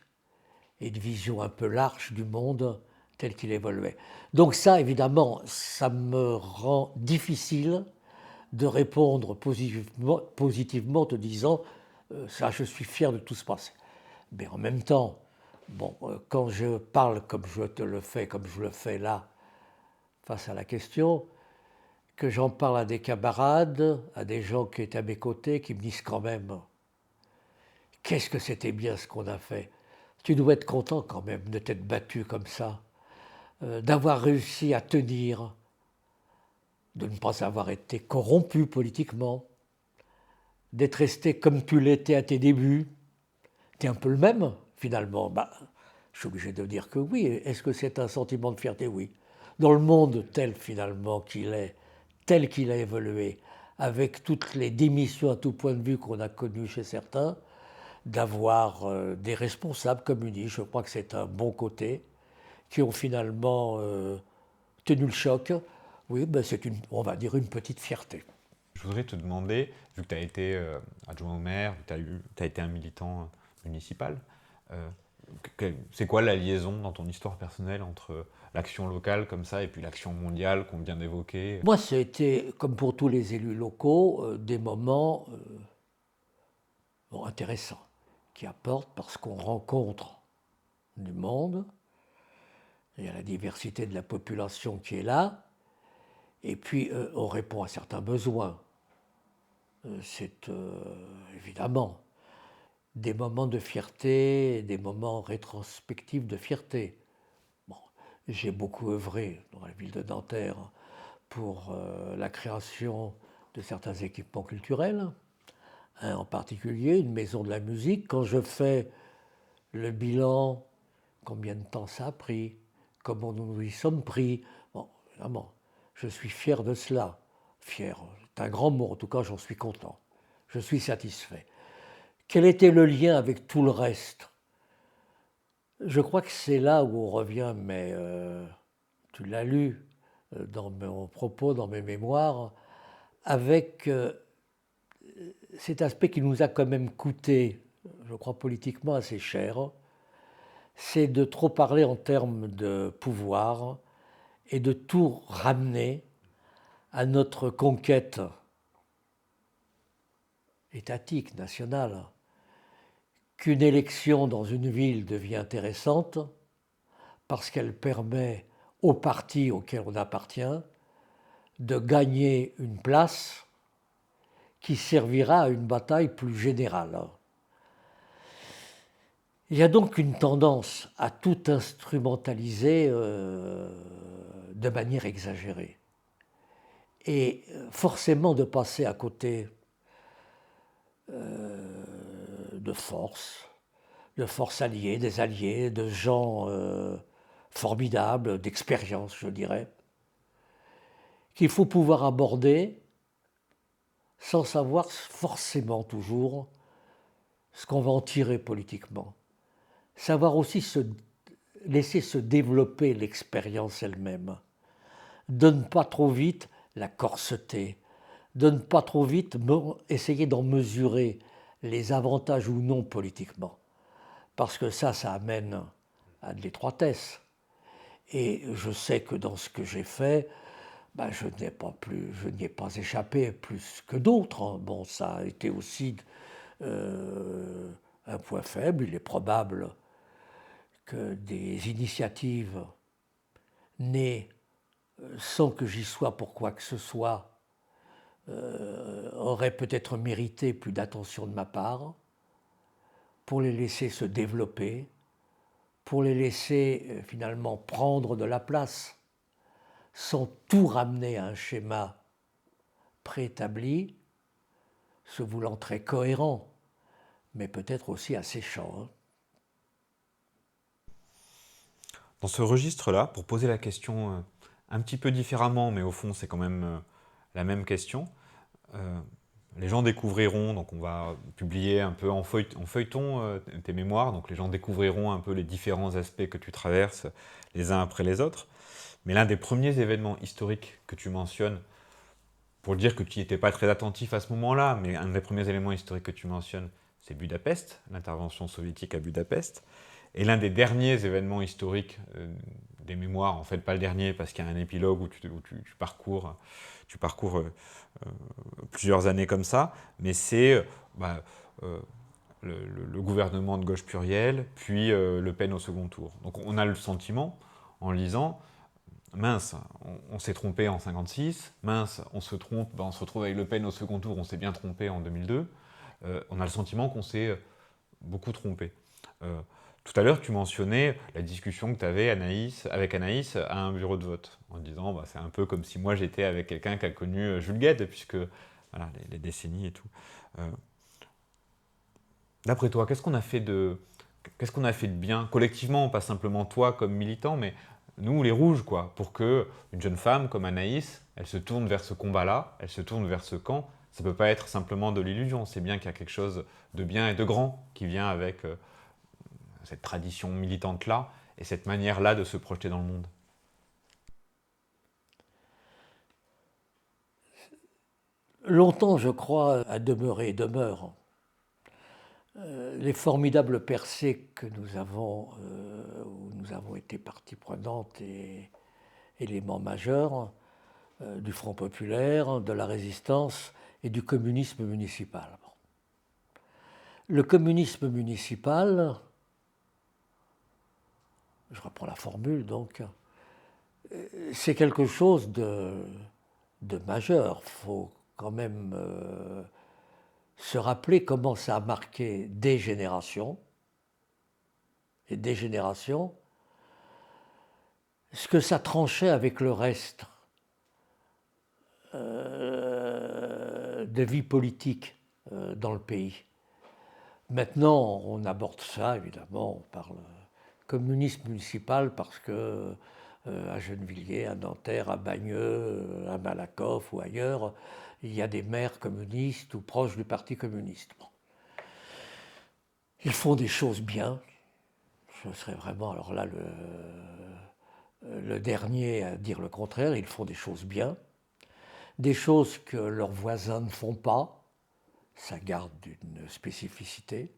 et de vision un peu large du monde tel qu'il évoluait. Donc ça, évidemment, ça me rend difficile de répondre positivement te disant ça, je suis fier de tout ce passé. Mais en même temps, bon, quand je parle comme je le fais là, face à la question, que j'en parle à des camarades, à des gens qui étaient à mes côtés, qui me disent quand même qu'est-ce que c'était bien ce qu'on a fait. Tu dois être content quand même de t'être battu comme ça, d'avoir réussi à tenir, de ne pas avoir été corrompu politiquement, d'être resté comme tu l'étais à tes débuts. Tu es un peu le même, finalement. Je suis obligé de dire que oui. Est-ce que c'est un sentiment de fierté? Oui. Dans le monde tel, finalement, qu'il est, tel qu'il a évolué, avec toutes les démissions à tout point de vue qu'on a connues chez certains, d'avoir des responsables communistes, je crois que c'est un bon côté, qui ont finalement tenu le choc. Oui, c'est on va dire une petite fierté. Je voudrais te demander, vu que tu as été adjoint au maire, tu as été un militant municipal, c'est quoi la liaison dans ton histoire personnelle entre l'action locale comme ça et puis l'action mondiale qu'on vient d'évoquer? Moi, ça a été, comme pour tous les élus locaux, des moments intéressants, qui apportent parce qu'on rencontre du monde, il y a la diversité de la population qui est là, et puis on répond à certains besoins. C'est évidemment des moments de fierté, des moments rétrospectifs de fierté. Bon, j'ai beaucoup œuvré dans la ville de Nanterre pour la création de certains équipements culturels, en particulier une maison de la musique. Quand je fais le bilan, combien de temps ça a pris, comment nous y sommes pris, bon, évidemment, je suis fier de cela. Fier, c'est un grand mot, en tout cas j'en suis content. Je suis satisfait. Quel était le lien avec tout le reste? Je crois que c'est là où on revient, mais tu l'as lu dans mon propos, dans mes mémoires, avec cet aspect qui nous a quand même coûté, je crois politiquement assez cher, c'est de trop parler en termes de pouvoir et de tout ramener à notre conquête étatique, nationale. Qu'une élection dans une ville devient intéressante parce qu'elle permet au parti auquel on appartient de gagner une place qui servira à une bataille plus générale. Il y a donc une tendance à tout instrumentaliser de manière exagérée et forcément de passer à côté de forces alliées, des alliés, de gens formidables, d'expérience, je dirais, qu'il faut pouvoir aborder sans savoir forcément toujours ce qu'on va en tirer politiquement. Savoir aussi laisser se développer l'expérience elle-même. de ne pas trop vite la corseter, de ne pas trop vite essayer d'en mesurer les avantages ou non politiquement. Parce que ça amène à de l'étroitesse. Et je sais que dans ce que j'ai fait, ben, je n'y ai pas échappé plus que d'autres, hein. Bon, ça a été aussi un point faible. Il est probable que des initiatives nées sans que j'y sois pour quoi que ce soit auraient peut-être mérité plus d'attention de ma part, pour les laisser se développer, pour les laisser finalement prendre de la place, sans tout ramener à un schéma préétabli, se voulant très cohérent, mais peut-être aussi asséchant, hein. Dans ce registre-là, pour poser la question un petit peu différemment, mais au fond c'est quand même la même question, les gens découvriront, donc on va publier un peu en feuilleton tes mémoires, donc les gens découvriront un peu les différents aspects que tu traverses les uns après les autres. Mais l'un des premiers événements historiques que tu mentionnes, pour dire que tu n'y étais pas très attentif à ce moment-là, mais un des premiers éléments historiques que tu mentionnes, c'est Budapest, l'intervention soviétique à Budapest. Et l'un des derniers événements historiques des mémoires, en fait pas le dernier parce qu'il y a un épilogue où tu parcours plusieurs années comme ça, mais c'est le gouvernement de gauche plurielle, puis Le Pen au second tour. Donc on a le sentiment, en lisant, mince, on s'est trompé en 56, mince, on se trompe, on se retrouve avec Le Pen au second tour, on s'est bien trompé en 2002, on a le sentiment qu'on s'est beaucoup trompé. Tout à l'heure, tu mentionnais la discussion que tu avais avec Anaïs à un bureau de vote, en disant bah, c'est un peu comme si moi j'étais avec quelqu'un qui a connu Jules Guesde, puisque voilà, les décennies et tout. D'après toi, qu'est-ce qu'on a fait de bien, collectivement, pas simplement toi comme militant, mais nous les rouges, quoi, pour que une jeune femme comme Anaïs, elle se tourne vers ce combat-là, elle se tourne vers ce camp. Ça peut pas être simplement de l'illusion, c'est bien qu'il y a quelque chose de bien et de grand qui vient avec cette tradition militante-là et cette manière-là de se projeter dans le monde. Longtemps, je crois, a demeuré et demeure les formidables percées que où nous avons été partie prenante et éléments majeurs du Front populaire, de la résistance et du communisme municipal. Le communisme municipal, je reprends la formule donc, c'est quelque chose de majeur. Il faut quand même se rappeler comment ça a marqué des générations, et des générations, ce que ça tranchait avec le reste de vie politique dans le pays. Maintenant, on aborde ça, évidemment, on parle communisme municipal parce que à Gennevilliers, à Nanterre, à Bagneux, à Malakoff ou ailleurs, il y a des maires communistes ou proches du Parti communiste. Bon. Ils font des choses bien. Je serais vraiment, alors là, le dernier à dire le contraire. Ils font des choses bien. Des choses que leurs voisins ne font pas. Ça garde une spécificité.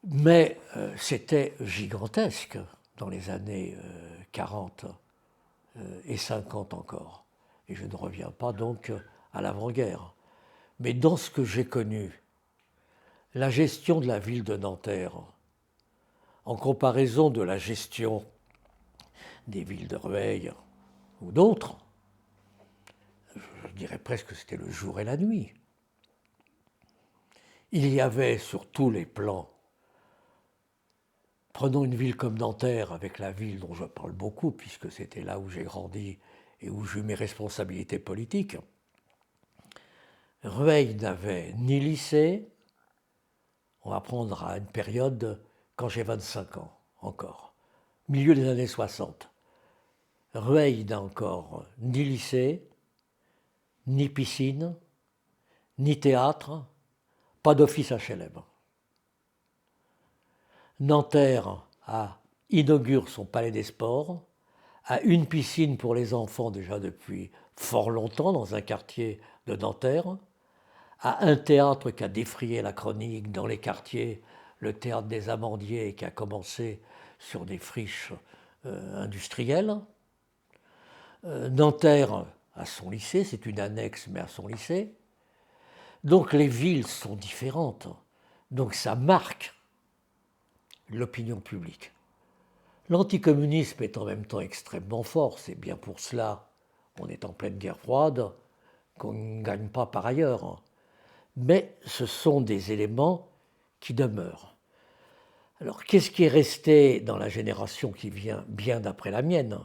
Mais c'était gigantesque dans les années 40 et 50 encore. Et je ne reviens pas donc à l'avant-guerre. Mais dans ce que j'ai connu, la gestion de la ville de Nanterre, en comparaison de la gestion des villes de Rueil ou d'autres, je dirais presque que c'était le jour et la nuit. Il y avait sur tous les plans, prenons une ville comme Nanterre, avec la ville dont je parle beaucoup, puisque c'était là où j'ai grandi et où j'ai eu mes responsabilités politiques. Rueil n'avait ni lycée, on va prendre à une période quand j'ai 25 ans encore, milieu des années 60. Rueil n'a encore ni lycée, ni piscine, ni théâtre, pas d'office HLM. Nanterre inaugure son palais des sports, à une piscine pour les enfants déjà depuis fort longtemps dans un quartier de Nanterre, à un théâtre qui a défrayé la chronique dans les quartiers, le théâtre des Amandiers qui a commencé sur des friches industrielles. Nanterre a son lycée, c'est une annexe mais à son lycée. Donc les villes sont différentes, donc ça marque l'opinion publique. L'anticommunisme est en même temps extrêmement fort, c'est bien pour cela, on est en pleine guerre froide, qu'on ne gagne pas par ailleurs. Mais ce sont des éléments qui demeurent. Alors qu'est-ce qui est resté dans la génération qui vient bien d'après la mienne?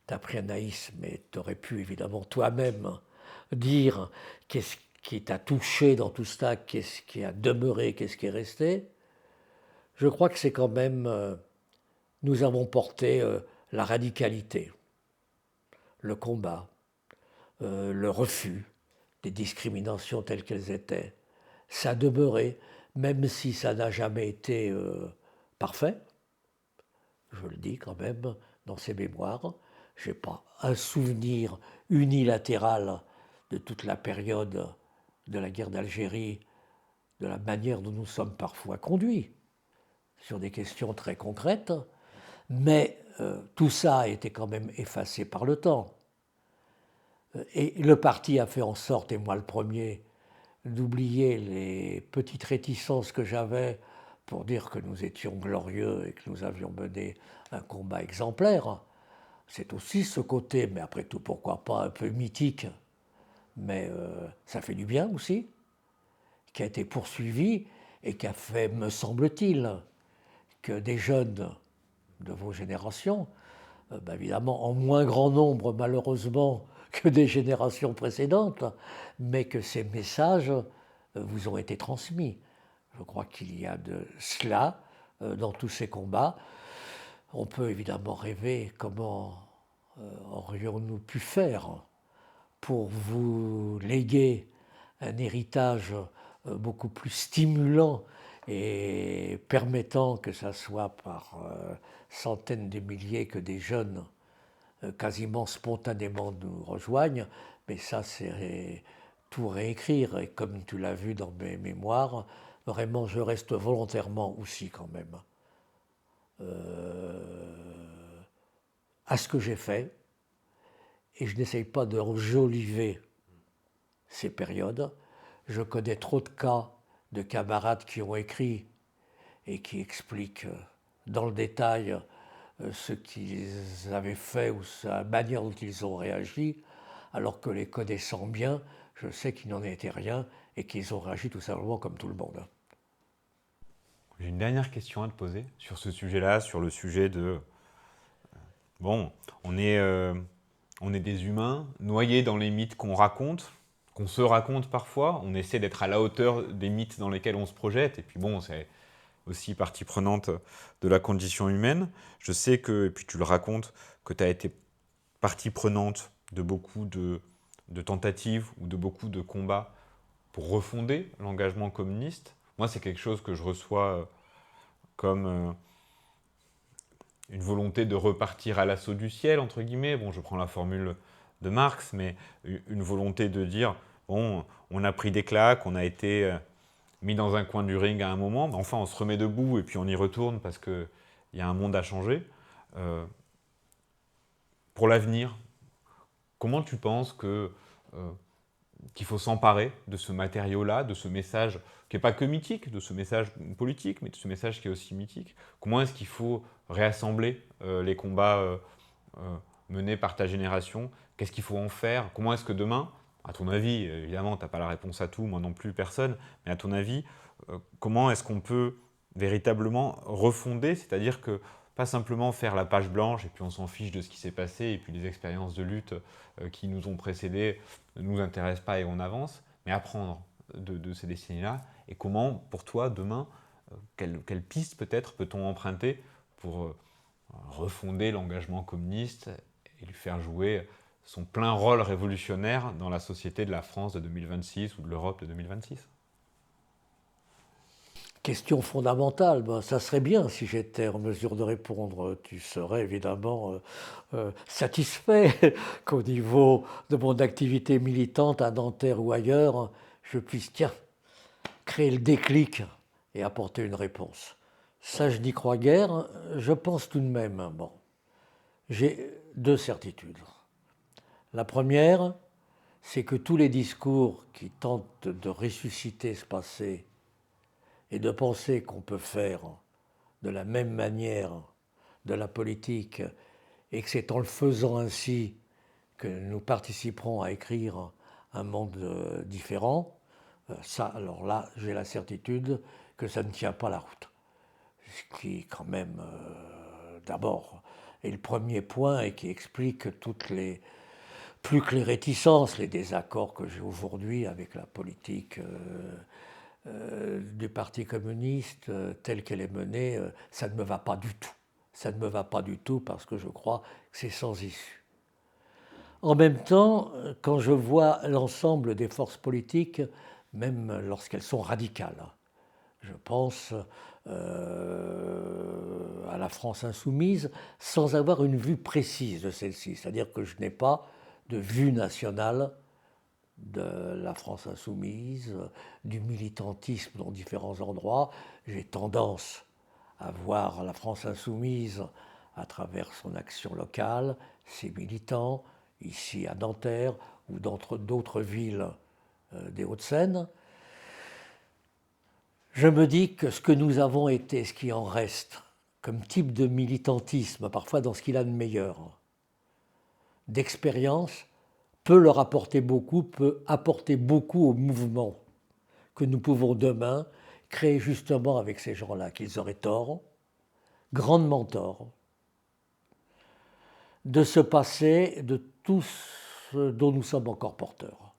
T'as pris Anaïs, mais t'aurais pu évidemment toi-même dire qu'est-ce qui t'a touché dans tout cela, qu'est-ce qui a demeuré, qu'est-ce qui est resté. Je crois que c'est quand même, nous avons porté la radicalité, le combat, le refus des discriminations telles qu'elles étaient. Ça a demeuré, même si ça n'a jamais été parfait, je le dis quand même dans ces mémoires. Je n'ai pas un souvenir unilatéral de toute la période de la guerre d'Algérie, de la manière dont nous sommes parfois conduits sur des questions très concrètes, mais tout ça a été quand même effacé par le temps. Et le parti a fait en sorte, et moi le premier, d'oublier les petites réticences que j'avais pour dire que nous étions glorieux et que nous avions mené un combat exemplaire. C'est aussi ce côté, mais après tout, pourquoi pas un peu mythique, mais ça fait du bien aussi, qui a été poursuivi et qui a fait, me semble-t-il, que des jeunes de vos générations, évidemment en moins grand nombre malheureusement que des générations précédentes, mais que ces messages vous ont été transmis. Je crois qu'il y a de cela dans tous ces combats. On peut évidemment rêver comment aurions-nous pu faire pour vous léguer un héritage beaucoup plus stimulant et permettant que ça soit par centaines de milliers que des jeunes quasiment spontanément nous rejoignent, mais ça c'est tout réécrire, et comme tu l'as vu dans mes mémoires, vraiment je reste volontairement aussi quand même à ce que j'ai fait, et je n'essaye pas de enjoliver ces périodes. Je connais trop de cas de camarades qui ont écrit et qui expliquent dans le détail ce qu'ils avaient fait ou la manière dont ils ont réagi, alors que les connaissant bien, je sais qu'il n'en était rien et qu'ils ont réagi tout simplement comme tout le monde. J'ai une dernière question à te poser sur ce sujet-là, sur le sujet de... Bon, on est des humains noyés dans les mythes qu'on raconte, qu'on se raconte parfois. On essaie d'être à la hauteur des mythes dans lesquels on se projette. Et puis bon, c'est aussi partie prenante de la condition humaine. Je sais que, et puis tu le racontes, que tu as été partie prenante de beaucoup de tentatives ou de beaucoup de combats pour refonder l'engagement communiste. Moi, c'est quelque chose que je reçois comme une volonté de repartir à l'assaut du ciel, entre guillemets. Bon, je prends la formule de Marx, mais une volonté de dire, bon, on a pris des claques, on a été mis dans un coin du ring à un moment, mais enfin, on se remet debout et puis on y retourne parce qu'il y a un monde à changer. Pour l'avenir, comment tu penses qu'il faut s'emparer de ce matériau-là, de ce message qui n'est pas que mythique, de ce message politique, mais de ce message qui est aussi mythique? Comment est-ce qu'il faut réassembler les combats menés par ta génération? Qu'est-ce qu'il faut en faire? Comment est-ce que demain, à ton avis, évidemment, tu n'as pas la réponse à tout, moi non plus, personne, mais à ton avis, comment est-ce qu'on peut véritablement refonder, c'est-à-dire que pas simplement faire la page blanche et puis on s'en fiche de ce qui s'est passé et puis les expériences de lutte qui nous ont précédés ne nous intéressent pas et on avance, mais apprendre de ces décennies-là. Et comment, pour toi, demain, quelle piste peut-être peut-on emprunter pour refonder l'engagement communiste et lui faire jouer son plein rôle révolutionnaire dans la société de la France de 2026 ou de l'Europe de 2026? question fondamentale. Ben, ça serait bien si j'étais en mesure de répondre. Tu serais évidemment satisfait qu'au niveau de mon activité militante à Nanterre ou ailleurs, je puisse, tiens, créer le déclic et apporter une réponse. Ça, je n'y crois guère. Je pense tout de même, bon, j'ai deux certitudes. La première, c'est que tous les discours qui tentent de ressusciter ce passé et de penser qu'on peut faire de la même manière de la politique et que c'est en le faisant ainsi que nous participerons à écrire un monde différent, ça, alors là, j'ai la certitude que ça ne tient pas la route. Ce qui, quand même, d'abord, est le premier point et qui explique toutes les, plus que les réticences, les désaccords que j'ai aujourd'hui avec la politique du Parti communiste telle qu'elle est menée, ça ne me va pas du tout. Ça ne me va pas du tout parce que je crois que c'est sans issue. En même temps, quand je vois l'ensemble des forces politiques, même lorsqu'elles sont radicales, je pense à la France insoumise, sans avoir une vue précise de celle-ci. C'est-à-dire que je n'ai pas de vue nationale de la France insoumise, du militantisme dans différents endroits. J'ai tendance à voir la France insoumise à travers son action locale, ses militants, ici à Nanterre ou dans d'autres villes des Hauts-de-Seine. Je me dis que ce que nous avons été, ce qui en reste, comme type de militantisme, parfois dans ce qu'il a de meilleur, d'expérience, peut leur apporter beaucoup, peut apporter beaucoup au mouvement que nous pouvons demain créer justement avec ces gens-là, qu'ils auraient tort, grandement tort, de se passer de tout ce dont nous sommes encore porteurs.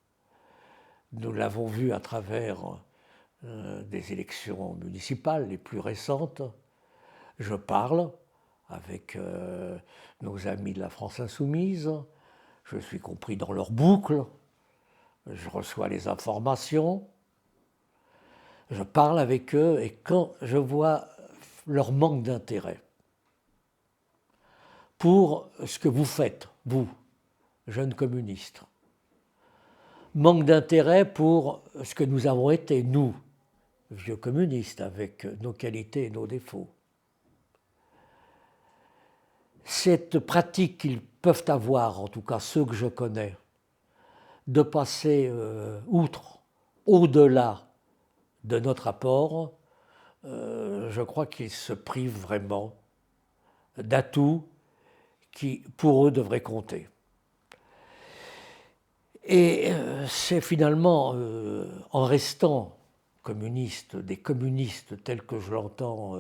Nous l'avons vu à travers des élections municipales les plus récentes. Je parle avec nos amis de la France insoumise, je suis compris dans leur boucle, je reçois les informations, je parle avec eux et quand je vois leur manque d'intérêt pour ce que vous faites, vous, jeunes communistes, manque d'intérêt pour ce que nous avons été, nous, vieux communistes, avec nos qualités et nos défauts. Cette pratique qu'ils peuvent avoir, en tout cas ceux que je connais, de passer outre, au-delà de notre apport, je crois qu'ils se privent vraiment d'atouts qui, pour eux, devraient compter. Et c'est finalement en restant communiste, des communistes tels que je l'entends,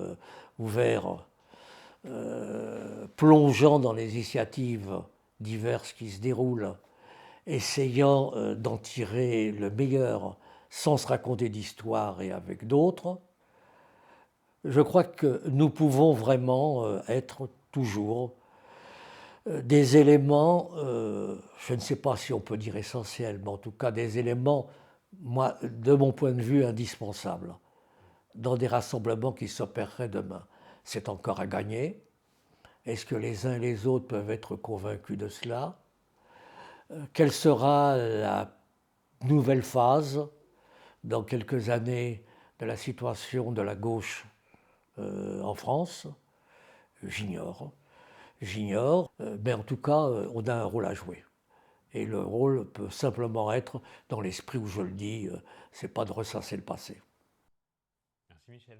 ouverts, plongeant dans les initiatives diverses qui se déroulent, essayant d'en tirer le meilleur sans se raconter d'histoire et avec d'autres, je crois que nous pouvons vraiment être toujours des éléments, je ne sais pas si on peut dire essentiels, mais en tout cas des éléments, moi, de mon point de vue, indispensables dans des rassemblements qui s'opéreraient demain. C'est encore à gagner. Est-ce que les uns et les autres peuvent être convaincus de cela? Quelle sera la nouvelle phase dans quelques années de la situation de la gauche en France? J'ignore. Mais en tout cas, on a un rôle à jouer. Et le rôle peut simplement être, dans l'esprit où je le dis, c'est pas de ressasser le passé. Merci Michel.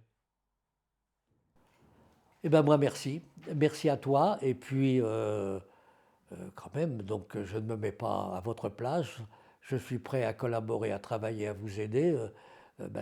Eh bien moi merci. Merci à toi. Et puis, quand même, donc je ne me mets pas à votre place. Je suis prêt à collaborer, à travailler, à vous aider.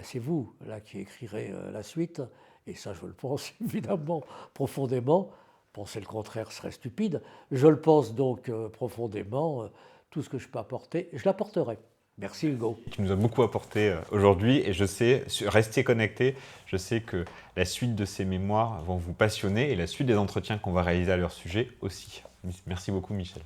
C'est vous là qui écrirez la suite. Et ça, je le pense évidemment profondément. Penser le contraire serait stupide. Je le pense donc profondément. Tout ce que je peux apporter, je l'apporterai. Merci Hugo. Tu nous as beaucoup apporté aujourd'hui et je sais, restez connectés, je sais que la suite de ces mémoires vont vous passionner et la suite des entretiens qu'on va réaliser à leur sujet aussi. Merci beaucoup Michel.